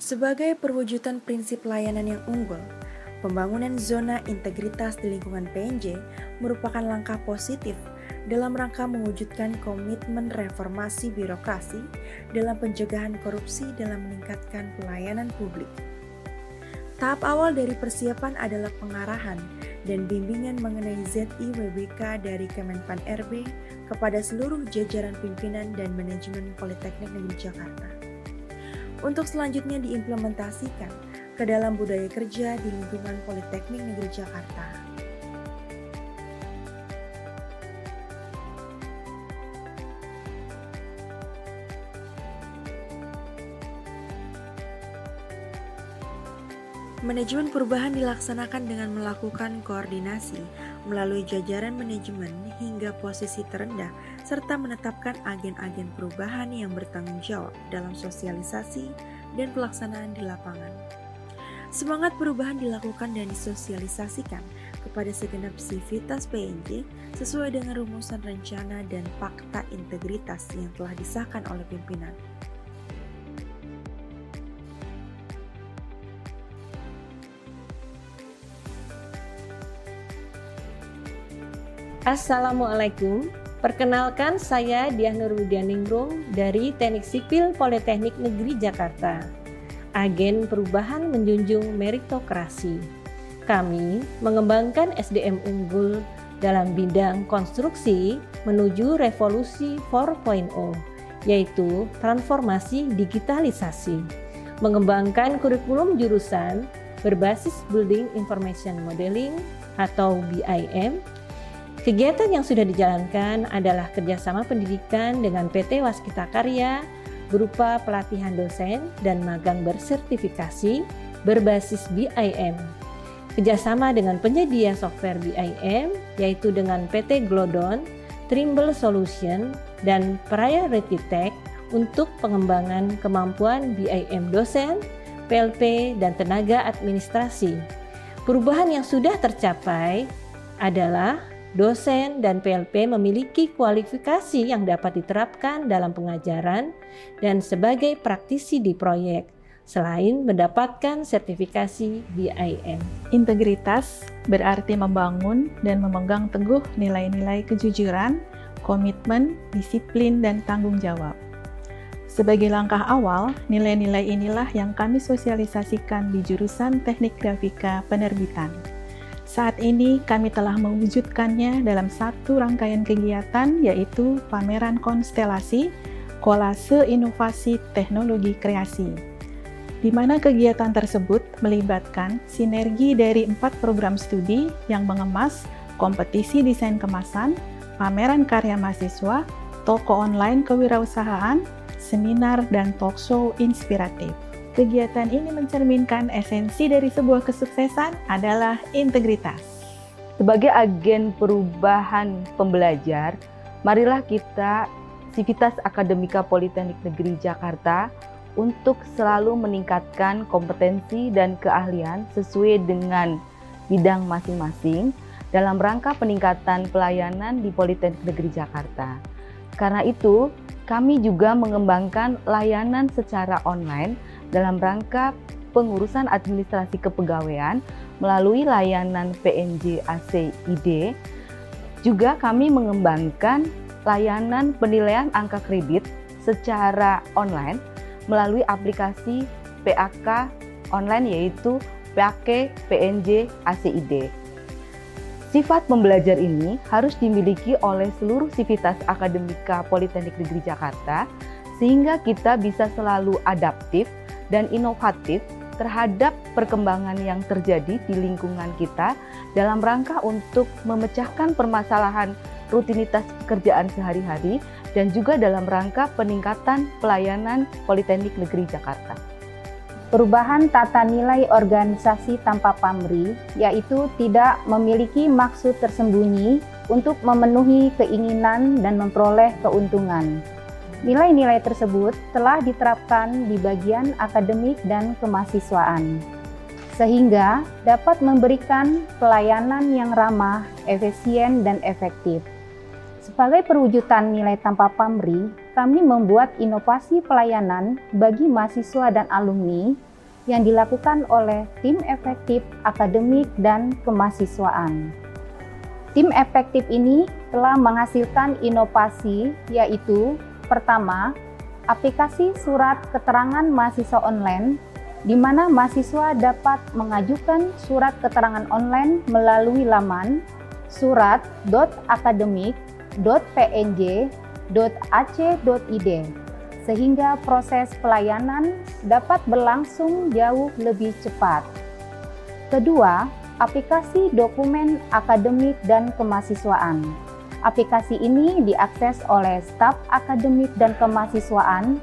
Sebagai perwujudan prinsip layanan yang unggul, pembangunan zona integritas di lingkungan PNJ merupakan langkah positif dalam rangka mewujudkan komitmen reformasi birokrasi dalam pencegahan korupsi dalam meningkatkan pelayanan publik. Tahap awal dari persiapan adalah pengarahan dan bimbingan mengenai ZIWBK dari Kemenpan RB kepada seluruh jajaran pimpinan dan manajemen Politeknik Negeri Jakarta. Untuk selanjutnya diimplementasikan ke dalam budaya kerja di lingkungan Politeknik Negeri Jakarta. Manajemen perubahan dilaksanakan dengan melakukan koordinasi melalui jajaran manajemen hingga posisi terendah serta menetapkan agen-agen perubahan yang bertanggung jawab dalam sosialisasi dan pelaksanaan di lapangan. Semangat perubahan dilakukan dan disosialisasikan kepada segenap sivitas PNJ sesuai dengan rumusan rencana dan fakta integritas yang telah disahkan oleh pimpinan. Assalamualaikum, perkenalkan saya Diah Nurwidianingrum dari Teknik Sipil Politeknik Negeri Jakarta. Agen perubahan menjunjung meritokrasi. Kami mengembangkan SDM unggul dalam bidang konstruksi menuju revolusi 4.0, yaitu transformasi digitalisasi. Mengembangkan kurikulum jurusan berbasis Building Information Modeling atau BIM. Kegiatan yang sudah dijalankan adalah kerjasama pendidikan dengan PT Waskita Karya berupa pelatihan dosen dan magang bersertifikasi berbasis BIM. Kerjasama dengan penyedia software BIM yaitu dengan PT Glodon, Trimble Solution, dan Priority Tech untuk pengembangan kemampuan BIM dosen, PLP, dan tenaga administrasi. Perubahan yang sudah tercapai adalah dosen dan PLP memiliki kualifikasi yang dapat diterapkan dalam pengajaran dan sebagai praktisi di proyek, selain mendapatkan sertifikasi BIM. Integritas berarti membangun dan memegang teguh nilai-nilai kejujuran, komitmen, disiplin, dan tanggung jawab. Sebagai langkah awal, nilai-nilai inilah yang kami sosialisasikan di jurusan Teknik Grafika Penerbitan. Saat ini kami telah mewujudkannya dalam satu rangkaian kegiatan yaitu pameran konstelasi kolase inovasi teknologi kreasi, di mana kegiatan tersebut melibatkan sinergi dari 4 program studi yang mengemas kompetisi desain kemasan, pameran karya mahasiswa, toko online kewirausahaan, seminar, dan talkshow inspiratif. Kegiatan ini mencerminkan esensi dari sebuah kesuksesan adalah integritas. Sebagai agen perubahan pembelajar, marilah kita, Sivitas Akademika Politeknik Negeri Jakarta, untuk selalu meningkatkan kompetensi dan keahlian sesuai dengan bidang masing-masing dalam rangka peningkatan pelayanan di Politeknik Negeri Jakarta. Karena itu, kami juga mengembangkan layanan secara online dalam rangka pengurusan administrasi kepegawaian melalui layanan PNJ ACID. Juga kami mengembangkan layanan penilaian angka kredit secara online melalui aplikasi PAK online yaitu PAK PNJ ACID. Sifat pembelajar ini harus dimiliki oleh seluruh sivitas akademika Politeknik Negeri Jakarta sehingga kita bisa selalu adaptif dan inovatif terhadap perkembangan yang terjadi di lingkungan kita dalam rangka untuk memecahkan permasalahan rutinitas pekerjaan sehari-hari dan juga dalam rangka peningkatan pelayanan Politeknik Negeri Jakarta. Perubahan tata nilai organisasi tanpa pamrih, yaitu tidak memiliki maksud tersembunyi untuk memenuhi keinginan dan memperoleh keuntungan. Nilai-nilai tersebut telah diterapkan di bagian akademik dan kemahasiswaan, sehingga dapat memberikan pelayanan yang ramah, efisien, dan efektif. Sebagai perwujudan nilai tanpa pamrih, kami membuat inovasi pelayanan bagi mahasiswa dan alumni yang dilakukan oleh tim efektif akademik dan kemahasiswaan. Tim efektif ini telah menghasilkan inovasi, yaitu pertama, aplikasi surat keterangan mahasiswa online, di mana mahasiswa dapat mengajukan surat keterangan online melalui laman surat.akademik.pnj.ac.id, sehingga proses pelayanan dapat berlangsung jauh lebih cepat. Kedua, aplikasi dokumen akademik dan kemahasiswaan. Aplikasi ini diakses oleh staf akademik dan kemahasiswaan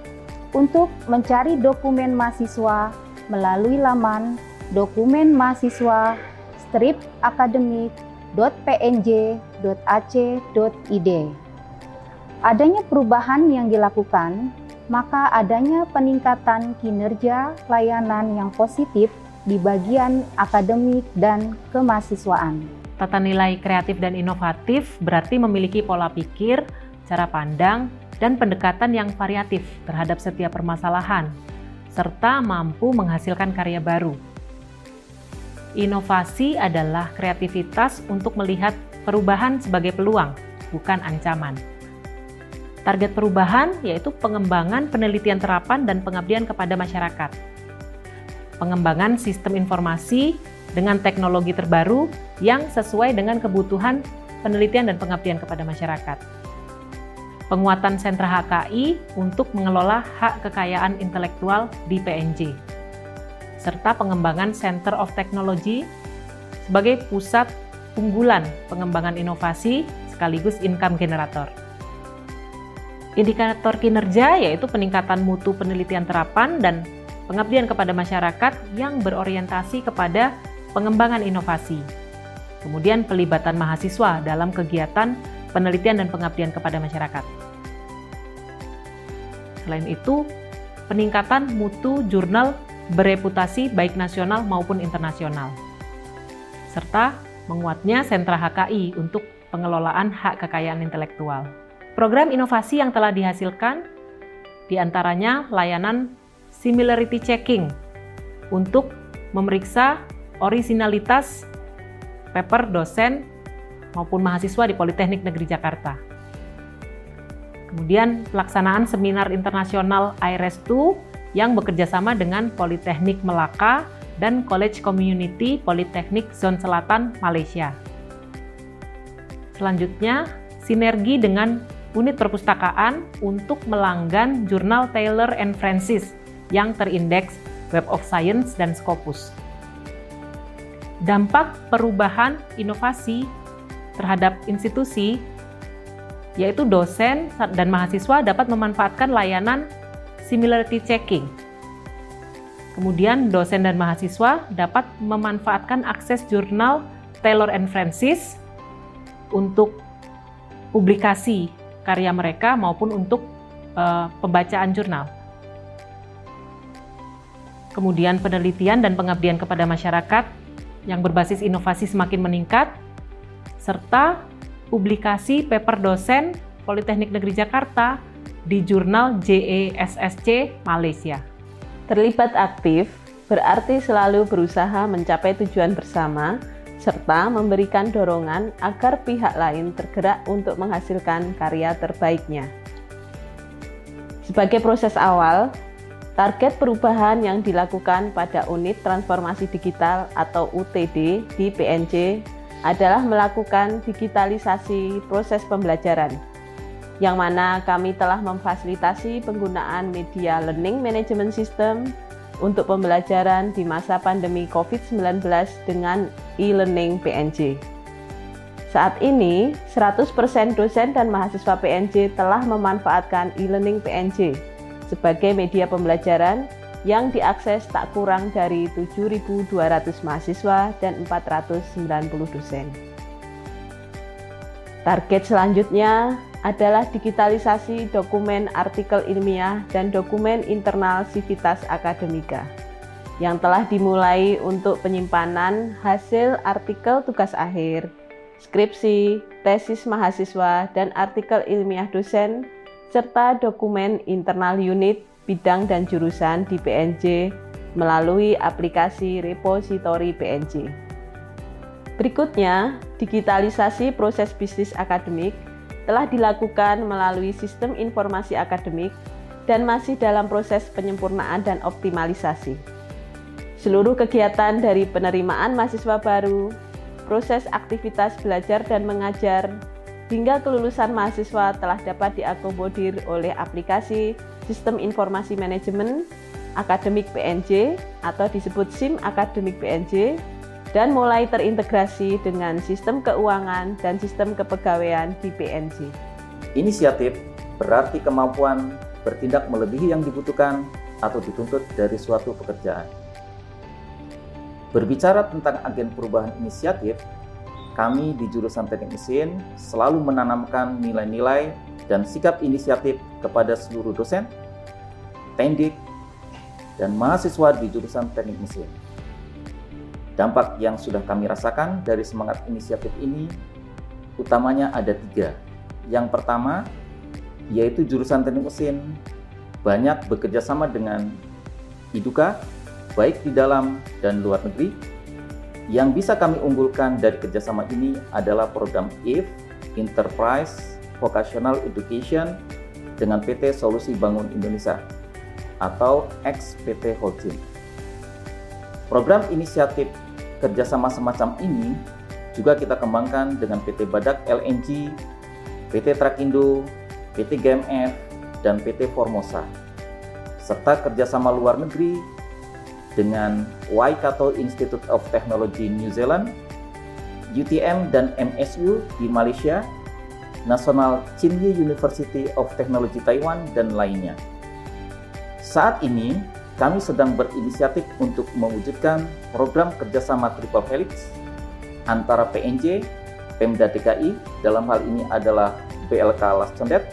untuk mencari dokumen mahasiswa melalui laman dokumen mahasiswa /akademik.pnj.ac.id. Adanya perubahan yang dilakukan, maka adanya peningkatan kinerja layanan yang positif di bagian akademik dan kemahasiswaan. Tata nilai kreatif dan inovatif berarti memiliki pola pikir, cara pandang, dan pendekatan yang variatif terhadap setiap permasalahan, serta mampu menghasilkan karya baru. Inovasi adalah kreativitas untuk melihat perubahan sebagai peluang, bukan ancaman. Target perubahan yaitu pengembangan penelitian terapan dan pengabdian kepada masyarakat. Pengembangan sistem informasi dengan teknologi terbaru yang sesuai dengan kebutuhan penelitian dan pengabdian kepada masyarakat. Penguatan sentra HKI untuk mengelola hak kekayaan intelektual di PNJ. Serta pengembangan Center of Technology sebagai pusat unggulan pengembangan inovasi sekaligus income generator. Indikator kinerja yaitu peningkatan mutu penelitian terapan dan pengabdian kepada masyarakat yang berorientasi kepada pengembangan inovasi. Kemudian pelibatan mahasiswa dalam kegiatan penelitian dan pengabdian kepada masyarakat. Selain itu, peningkatan mutu jurnal bereputasi baik nasional maupun internasional. Serta menguatnya sentra HKI untuk pengelolaan hak kekayaan intelektual. Program inovasi yang telah dihasilkan diantaranya layanan similarity checking untuk memeriksa orisinalitas paper dosen maupun mahasiswa di Politeknik Negeri Jakarta. Kemudian pelaksanaan seminar internasional IRES2 yang bekerjasama dengan Politeknik Melaka dan College Community Politeknik Zon Selatan Malaysia. Selanjutnya, sinergi dengan unit perpustakaan untuk melanggan jurnal Taylor & Francis yang terindeks Web of Science dan Scopus. Dampak perubahan inovasi terhadap institusi, yaitu dosen dan mahasiswa dapat memanfaatkan layanan similarity checking. Kemudian dosen dan mahasiswa dapat memanfaatkan akses jurnal Taylor & Francis untuk publikasi karya mereka maupun untuk pembacaan jurnal. Kemudian penelitian dan pengabdian kepada masyarakat yang berbasis inovasi semakin meningkat, serta publikasi paper dosen Politeknik Negeri Jakarta di jurnal JESSC Malaysia. Terlibat aktif berarti selalu berusaha mencapai tujuan bersama, serta memberikan dorongan agar pihak lain tergerak untuk menghasilkan karya terbaiknya. Sebagai proses awal, target perubahan yang dilakukan pada unit transformasi digital atau UTD di PNJ adalah melakukan digitalisasi proses pembelajaran, yang mana kami telah memfasilitasi penggunaan media learning management system untuk pembelajaran di masa pandemi COVID-19 dengan e-learning PNJ. Saat ini, 100% dosen dan mahasiswa PNJ telah memanfaatkan e-learning PNJ sebagai media pembelajaran yang diakses tak kurang dari 7.200 mahasiswa dan 490 dosen. Target selanjutnya adalah digitalisasi dokumen artikel ilmiah dan dokumen internal Civitas Akademika yang telah dimulai untuk penyimpanan hasil artikel tugas akhir, skripsi, tesis mahasiswa, dan artikel ilmiah dosen, serta dokumen internal unit, bidang, dan jurusan di PNJ melalui aplikasi repositori PNJ. Berikutnya, digitalisasi proses bisnis akademik telah dilakukan melalui sistem informasi akademik dan masih dalam proses penyempurnaan dan optimalisasi. Seluruh kegiatan dari penerimaan mahasiswa baru, proses aktivitas belajar dan mengajar, hingga kelulusan mahasiswa telah dapat diakomodir oleh aplikasi Sistem Informasi Manajemen Akademik PNJ atau disebut SIM Akademik PNJ, dan mulai terintegrasi dengan sistem keuangan dan sistem kepegawaian di PNJ. Inisiatif berarti kemampuan bertindak melebihi yang dibutuhkan atau dituntut dari suatu pekerjaan. Berbicara tentang agen perubahan inisiatif, kami di jurusan Teknik Mesin selalu menanamkan nilai-nilai dan sikap inisiatif kepada seluruh dosen, pendik, dan mahasiswa di jurusan Teknik Mesin. Dampak yang sudah kami rasakan dari semangat inisiatif ini utamanya ada 3. Yang pertama, yaitu jurusan Teknik Mesin banyak bekerja sama dengan IDUKA, baik di dalam dan luar negeri. Yang bisa kami unggulkan dari kerjasama ini adalah program IF, Enterprise Vocational Education, dengan PT Solusi Bangun Indonesia atau ex-PT Holcim. Program inisiatif kerjasama semacam ini juga kita kembangkan dengan PT Badak LNG, PT Trakindo, PT GMF, dan PT Formosa, serta kerjasama luar negeri dengan Waikato Institute of Technology New Zealand, UTM dan MSU di Malaysia, National Tsinghua University of Technology Taiwan, dan lainnya. Saat ini, kami sedang berinisiatif untuk mewujudkan program kerjasama Triple Helix antara PNJ, Pemda DKI, dalam hal ini adalah BLK Lascondet,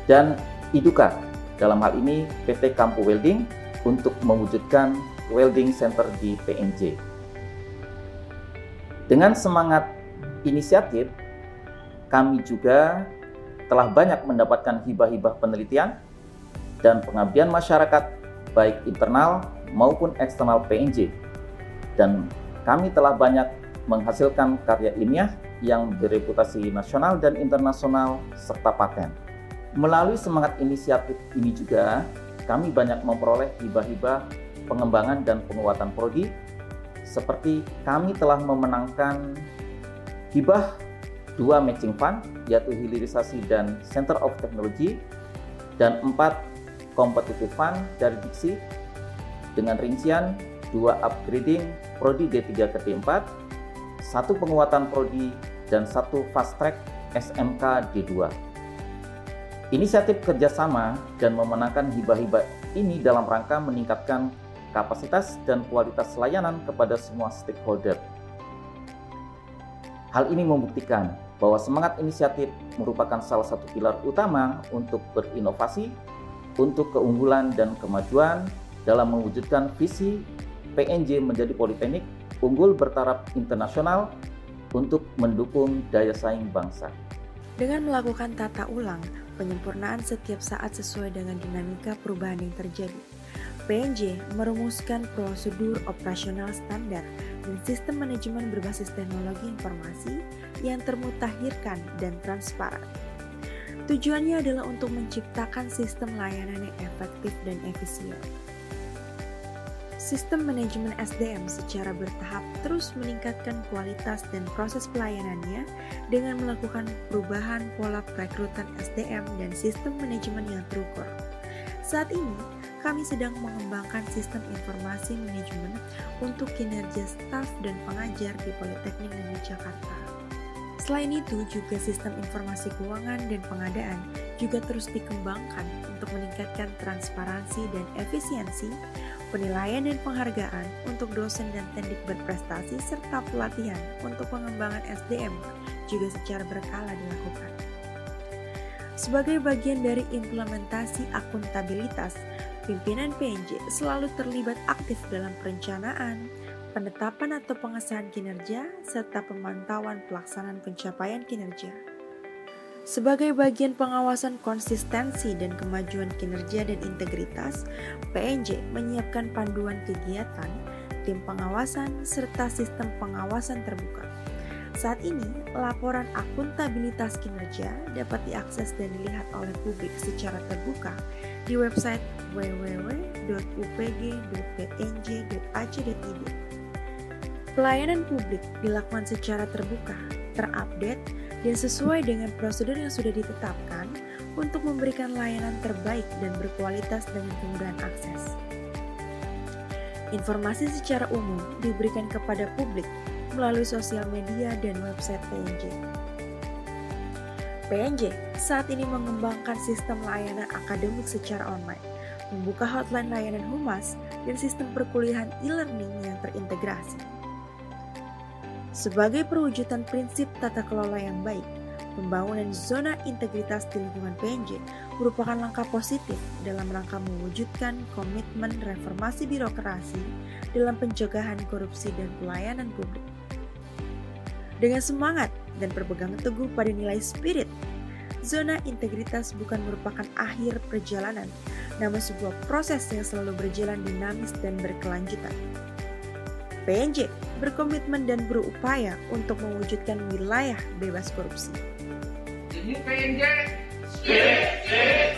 dan IDUKA, dalam hal ini PT Kampu Welding, untuk mewujudkan Welding Center di PNJ. Dengan semangat inisiatif, kami juga telah banyak mendapatkan hibah-hibah penelitian dan pengabdian masyarakat baik internal maupun eksternal PNJ, dan kami telah banyak menghasilkan karya ilmiah yang bereputasi nasional dan internasional serta paten. Melalui semangat inisiatif ini juga kami banyak memperoleh hibah-hibah pengembangan dan penguatan prodi, seperti kami telah memenangkan hibah 2 matching fund, yaitu hilirisasi dan Center of Technology, dan 4 competitive fund dari Diksi dengan rincian 2 upgrading prodi D3 ke D4, 1 penguatan prodi, dan 1 fast track SMK D2. Inisiatif kerjasama dan memenangkan hibah-hibah ini dalam rangka meningkatkan kapasitas dan kualitas layanan kepada semua stakeholder. Hal ini membuktikan bahwa semangat inisiatif merupakan salah satu pilar utama untuk berinovasi, untuk keunggulan dan kemajuan dalam mewujudkan visi PNJ menjadi politeknik unggul bertaraf internasional untuk mendukung daya saing bangsa. Dengan melakukan tata ulang, penyempurnaan setiap saat sesuai dengan dinamika perubahan yang terjadi, PNJ merumuskan prosedur operasional standar dan sistem manajemen berbasis teknologi informasi yang termutakhirkan dan transparan. Tujuannya adalah untuk menciptakan sistem layanan yang efektif dan efisien. Sistem manajemen SDM secara bertahap terus meningkatkan kualitas dan proses pelayanannya dengan melakukan perubahan pola perekrutan SDM dan sistem manajemen yang terukur. Saat ini, kami sedang mengembangkan sistem informasi manajemen untuk kinerja staf dan pengajar di Politeknik Negeri Jakarta. Selain itu, juga sistem informasi keuangan dan pengadaan juga terus dikembangkan untuk meningkatkan transparansi dan efisiensi, penilaian dan penghargaan untuk dosen dan tendik berprestasi, serta pelatihan untuk pengembangan SDM juga secara berkala dilakukan. Sebagai bagian dari implementasi akuntabilitas, pimpinan PNJ selalu terlibat aktif dalam perencanaan, penetapan atau pengesahan kinerja, serta pemantauan pelaksanaan pencapaian kinerja. Sebagai bagian pengawasan konsistensi dan kemajuan kinerja dan integritas, PNJ menyiapkan panduan kegiatan, tim pengawasan, serta sistem pengawasan terbuka. Saat ini, laporan akuntabilitas kinerja dapat diakses dan dilihat oleh publik secara terbuka di website www.upg.pnj.ac.id. Pelayanan publik dilakukan secara terbuka, terupdate, dan sesuai dengan prosedur yang sudah ditetapkan untuk memberikan layanan terbaik dan berkualitas dengan kemudahan akses. Informasi secara umum diberikan kepada publik melalui sosial media dan website PNJ. PNJ saat ini mengembangkan sistem layanan akademik secara online, membuka hotline layanan humas, dan sistem perkuliahan e-learning yang terintegrasi. Sebagai perwujudan prinsip tata kelola yang baik, pembangunan zona integritas di lingkungan PNJ merupakan langkah positif dalam rangka mewujudkan komitmen reformasi birokrasi dalam pencegahan korupsi dan pelayanan publik. Dengan semangat dan berpegang teguh pada nilai spirit, zona integritas bukan merupakan akhir perjalanan, namun sebuah proses yang selalu berjalan dinamis dan berkelanjutan. PNJ berkomitmen dan berupaya untuk mewujudkan wilayah bebas korupsi. Ini PNJ, spirit.